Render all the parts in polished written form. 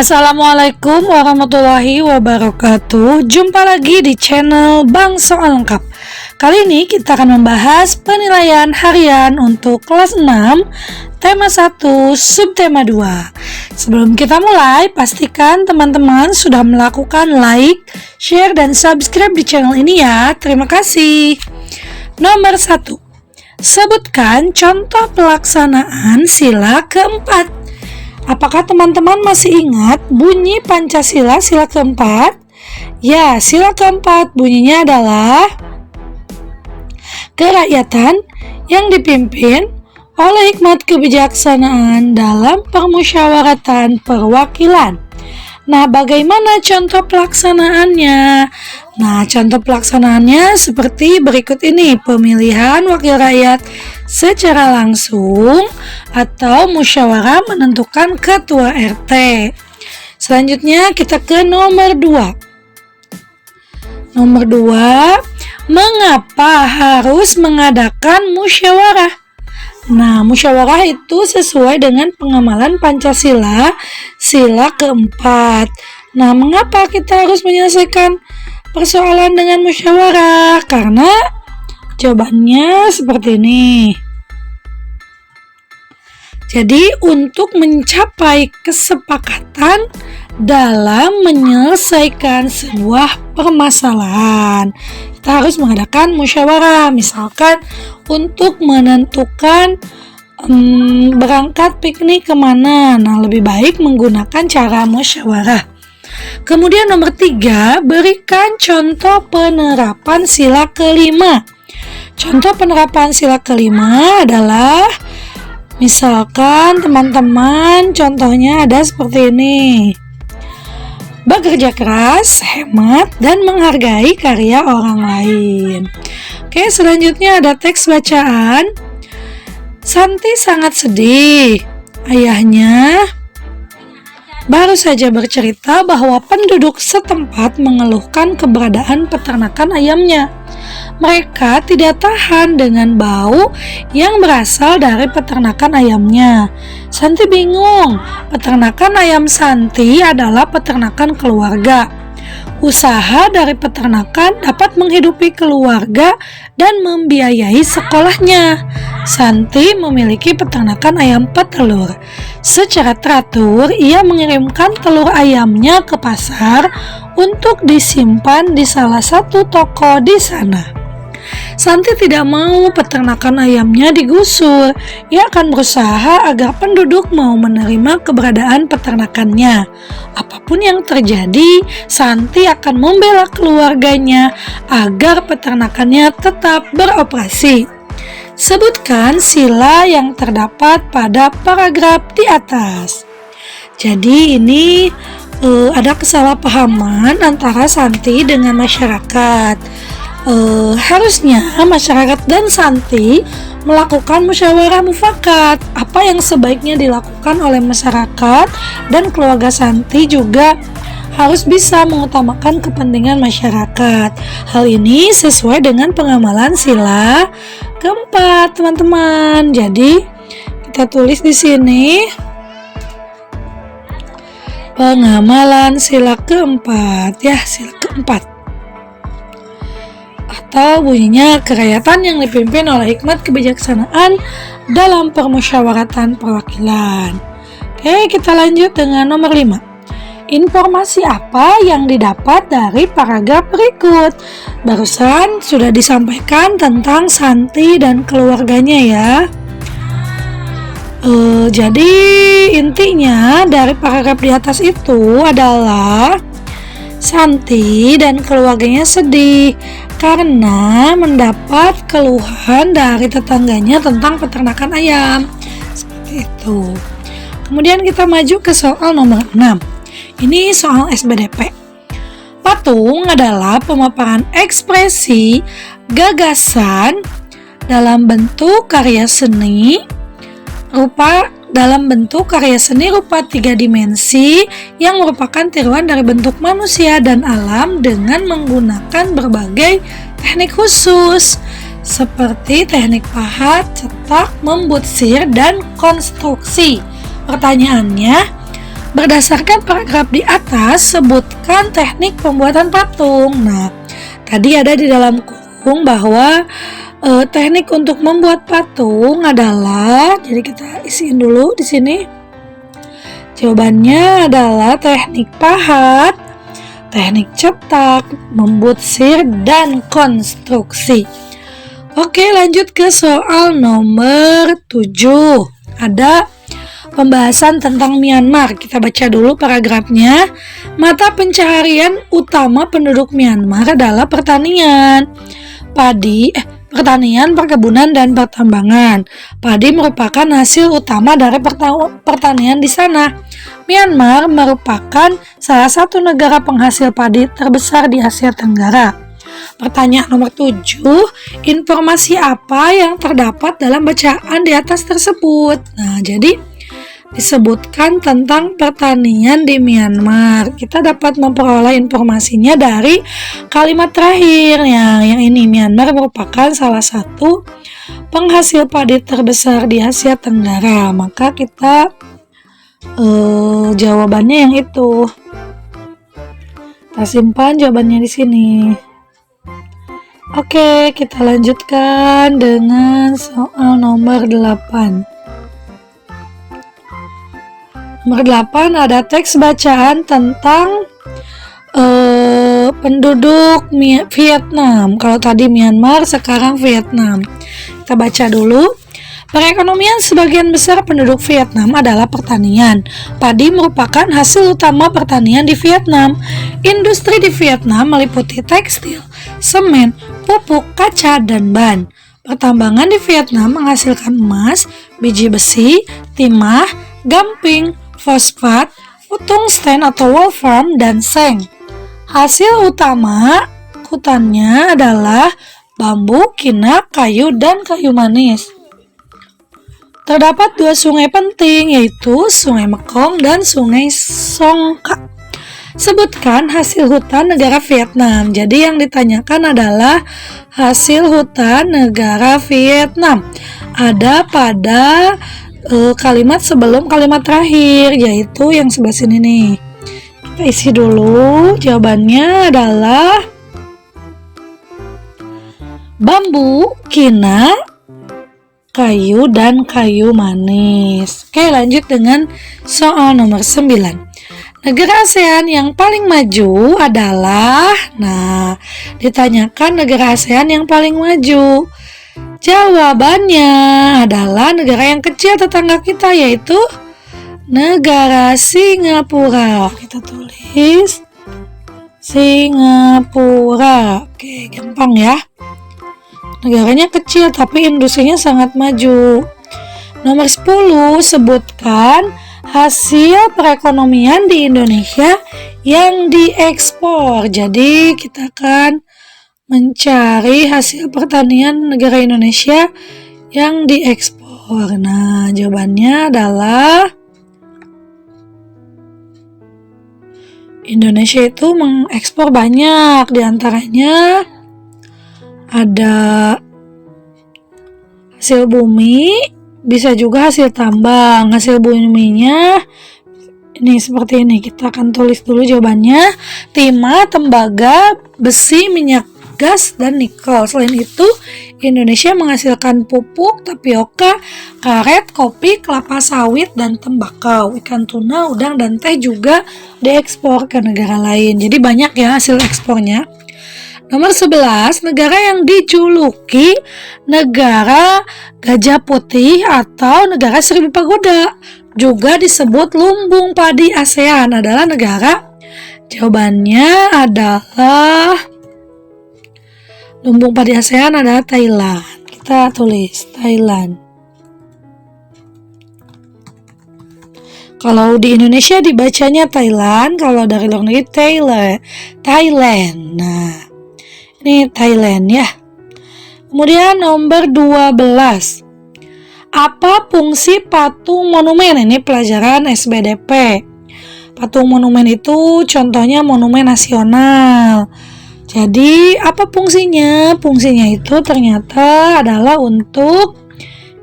Assalamualaikum warahmatullahi wabarakatuh. Jumpa lagi di channel Bang Soal Lengkap. Kali ini kita akan membahas penilaian harian untuk kelas 6, tema 1, subtema 2. Sebelum kita mulai, pastikan teman-teman sudah melakukan like, share, dan subscribe di channel ini ya. Terima kasih. Nomor 1. Sebutkan contoh pelaksanaan sila keempat. Apakah teman-teman masih ingat bunyi Pancasila sila keempat? Ya, sila keempat bunyinya adalah kerakyatan yang dipimpin oleh hikmat kebijaksanaan dalam permusyawaratan perwakilan. Nah, bagaimana contoh pelaksanaannya? Nah, contoh pelaksanaannya seperti berikut ini. Pemilihan wakil rakyat secara langsung atau musyawarah menentukan ketua RT. Selanjutnya kita ke nomor 2. Nomor 2, mengapa harus mengadakan musyawarah? Nah, musyawarah itu sesuai dengan pengamalan Pancasila sila keempat. Nah, mengapa kita harus menyelesaikan persoalan dengan musyawarah? Karena jawabannya seperti ini. Jadi, untuk mencapai kesepakatan dalam menyelesaikan sebuah permasalahan, kita harus mengadakan musyawarah. Misalkan untuk menentukan berangkat piknik kemana, nah lebih baik menggunakan cara musyawarah. Kemudian nomor 3, berikan contoh penerapan sila kelima. Contoh penerapan sila kelima adalah, misalkan teman-teman, contohnya ada seperti ini. Bekerja keras, hemat, dan menghargai karya orang lain. Oke, selanjutnya ada teks bacaan. Santi sangat sedih. Ayahnya baru saja bercerita bahwa penduduk setempat mengeluhkan keberadaan peternakan ayamnya. Mereka tidak tahan dengan bau yang berasal dari peternakan ayamnya. Santi bingung. Peternakan ayam Santi adalah peternakan keluarga. Usaha dari peternakan dapat menghidupi keluarga dan membiayai sekolahnya. Santi memiliki peternakan ayam petelur. Secara teratur, ia mengirimkan telur ayamnya ke pasar untuk disimpan di salah satu toko di sana. Santi tidak mau peternakan ayamnya digusur. Ia akan berusaha agar penduduk mau menerima keberadaan peternakannya. Apapun yang terjadi, Santi akan membela keluarganya agar peternakannya tetap beroperasi. Sebutkan sila yang terdapat pada paragraf di atas. Jadi ini ada kesalahpahaman antara Santi dengan masyarakat. Harusnya masyarakat dan Santi melakukan musyawarah mufakat. Apa yang sebaiknya dilakukan oleh masyarakat dan keluarga Santi juga harus bisa mengutamakan kepentingan masyarakat. Hal ini sesuai dengan pengamalan sila keempat, teman-teman. Jadi kita tulis di sini pengamalan sila keempat, ya, sila keempat. Atau bunyinya kerakyatan yang dipimpin oleh hikmat kebijaksanaan dalam permusyawaratan perwakilan. Oke, kita lanjut dengan nomor 5. Informasi apa yang didapat dari paragraf berikut? Barusan sudah disampaikan tentang Santi dan keluarganya ya. Jadi intinya dari paragraf di atas itu adalah Santi dan keluarganya sedih karena mendapat keluhan dari tetangganya tentang peternakan ayam. Seperti itu. Kemudian kita maju ke soal nomor 6. Ini soal SBDP. Patung adalah pemaparan ekspresi gagasan dalam bentuk karya seni rupa tiga dimensi yang merupakan tiruan dari bentuk manusia dan alam dengan menggunakan berbagai teknik khusus seperti teknik pahat, cetak, membutsir, dan konstruksi. Pertanyaannya, Berdasarkan paragraf di atas, sebutkan teknik pembuatan patung. Nah, tadi ada di dalam kurung bahwa teknik untuk membuat patung adalah, jadi kita isiin dulu di sini. Jawabannya adalah teknik pahat, teknik cetak, membusir, dan konstruksi. Oke, lanjut ke soal nomor 7. Ada pembahasan tentang Myanmar. Kita baca dulu paragrafnya. Mata pencaharian utama penduduk Myanmar adalah pertanian, pertanian, perkebunan, dan pertambangan. Padi merupakan hasil utama dari pertanian di sana. Myanmar merupakan salah satu negara penghasil padi terbesar di Asia Tenggara. Pertanyaan nomor 7, informasi apa yang terdapat dalam bacaan di atas tersebut? Nah, jadi disebutkan tentang pertanian di Myanmar. Kita dapat memperoleh informasinya dari kalimat terakhir yang ini. Myanmar merupakan salah satu penghasil padi terbesar di Asia Tenggara. Maka kita jawabannya yang itu. Kita simpan jawabannya di sini. Oke, kita lanjutkan dengan soal nomor 8. Nomor 8 ada teks bacaan tentang penduduk Vietnam. Kalau tadi Myanmar, sekarang Vietnam. Kita baca dulu. Perekonomian sebagian besar penduduk Vietnam adalah pertanian. Padi merupakan hasil utama pertanian di Vietnam. Industri di Vietnam meliputi tekstil, semen, pupuk, kaca, dan ban. Pertambangan di Vietnam menghasilkan emas, biji besi, timah, gamping, fosfat, tungsten atau wolfram, dan seng. Hasil utama hutannya adalah bambu, kina, kayu, dan kayu manis. Terdapat 2 sungai penting, yaitu Sungai Mekong dan Sungai Songkak. Sebutkan hasil hutan negara Vietnam. Jadi yang ditanyakan adalah hasil hutan negara Vietnam. Ada pada kalimat sebelum kalimat terakhir, yaitu yang sebelah sini nih. Kita isi dulu. Jawabannya adalah bambu, kina, kayu, dan kayu manis. Oke, lanjut dengan soal nomor 9. Negara ASEAN yang paling maju adalah, ditanyakan negara ASEAN yang paling maju. Jawabannya adalah negara yang kecil tetangga kita, yaitu negara Singapura. Kita tulis Singapura. Oke, gampang ya. Negaranya kecil tapi industrinya sangat maju. Nomor 10, sebutkan hasil perekonomian di Indonesia yang diekspor. Jadi kita akan mencari hasil pertanian negara Indonesia yang diekspor. Nah, jawabannya adalah Indonesia itu mengekspor banyak, diantaranya ada hasil bumi, bisa juga hasil tambang. Hasil buminya ini seperti ini. Kita akan tulis dulu jawabannya. Timah, tembaga, besi, minyak gas, dan nikel. Selain itu, Indonesia menghasilkan pupuk, tapioka, karet, kopi, kelapa sawit, dan tembakau. Ikan tuna, udang, dan teh juga diekspor ke negara lain. Jadi banyak ya hasil ekspornya. Nomor 11, negara yang dijuluki negara gajah putih atau negara seribu pagoda, juga disebut lumbung padi ASEAN, adalah negara. Jawabannya adalah lumbung padi ASEAN adalah Thailand. Kita tulis Thailand. Kalau di Indonesia dibacanya Thailand, kalau dari luar negeri Thailand. Nah, ini Thailand ya. Kemudian nomor 12. Apa fungsi patung monumen? Ini pelajaran SBDP. Patung monumen itu contohnya monumen nasional. Jadi apa fungsinya? Fungsinya itu ternyata adalah untuk,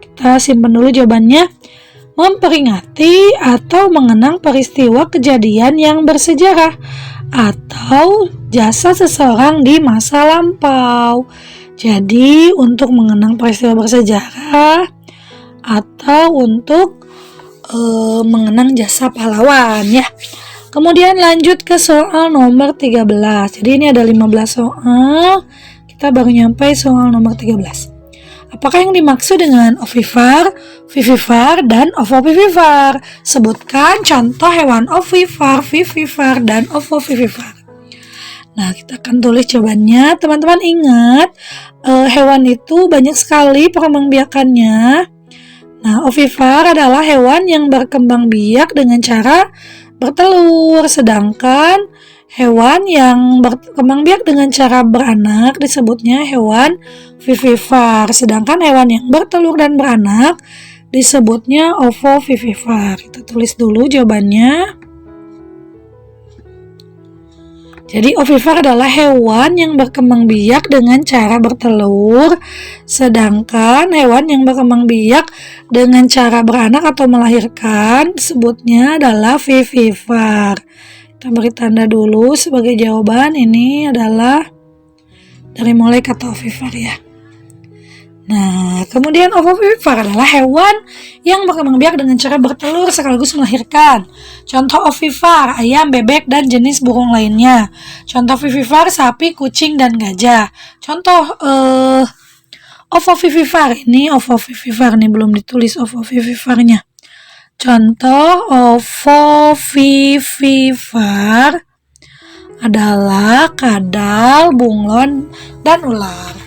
kita simpan dulu jawabannya, memperingati atau mengenang peristiwa kejadian yang bersejarah atau jasa seseorang di masa lampau. Jadi untuk mengenang peristiwa bersejarah atau untuk mengenang jasa pahlawan ya. Kemudian lanjut ke soal nomor 13. Jadi ini ada 15 soal. Kita baru nyampe soal nomor 13. Apakah yang dimaksud dengan ovipar, vivipar, dan ovovivipar? Sebutkan contoh hewan ovipar, vivipar, dan ovovivipar. Nah, kita akan tulis jawabannya. Teman-teman ingat, hewan itu banyak sekali perkembangbiakannya. Nah, ovipar adalah hewan yang berkembang biak dengan cara bertelur, sedangkan hewan yang berkembang biak dengan cara beranak disebutnya hewan vivipar, sedangkan hewan yang bertelur dan beranak disebutnya ovovivipar. Kita tulis dulu jawabannya. Jadi ovipar adalah hewan yang berkembang biak dengan cara bertelur, sedangkan hewan yang berkembang biak dengan cara beranak atau melahirkan disebutnya adalah vivipar. Kita beri tanda dulu sebagai jawaban, ini adalah dari mulai kata ovipar ya. Nah, kemudian ovovivipar adalah hewan yang berkembang biak dengan cara bertelur sekaligus melahirkan. Contoh ovipar, ayam, bebek, dan jenis burung lainnya. Contoh vivipar, sapi, kucing, dan gajah. Contoh ovovivipar, ini ovovivipar nih, belum ditulis ovoviviparnya. Contoh ovovivipar adalah kadal, bunglon, dan ular.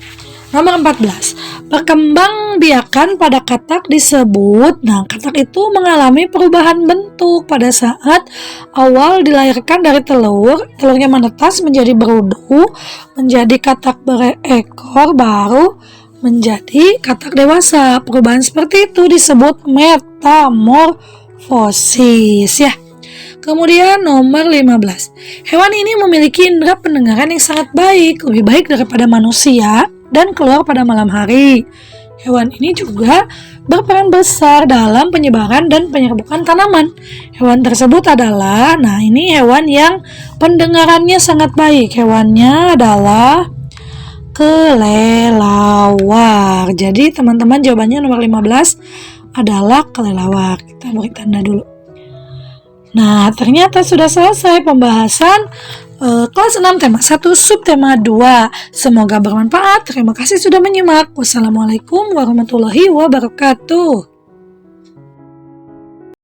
Nomor 14, perkembang biakan pada katak disebut, nah katak itu mengalami perubahan bentuk pada saat awal dilahirkan dari telur, telurnya menetas menjadi berudu, menjadi katak berekor, baru menjadi katak dewasa. Perubahan seperti itu disebut metamorfosis ya. Kemudian nomor 15, hewan ini memiliki indera pendengaran yang sangat baik, lebih baik daripada manusia, dan keluar pada malam hari. Hewan ini juga berperan besar dalam penyebaran dan penyerbukan tanaman. Hewan tersebut adalah, nah ini hewan yang pendengarannya sangat baik. Hewannya adalah kelelawar. Jadi teman-teman jawabannya nomor 15 adalah kelelawar. Kita beri tanda dulu. Nah, ternyata sudah selesai pembahasan kelas 6 tema 1 subtema 2. Semoga bermanfaat. Terima kasih sudah menyimak. Wassalamualaikum warahmatullahi wabarakatuh.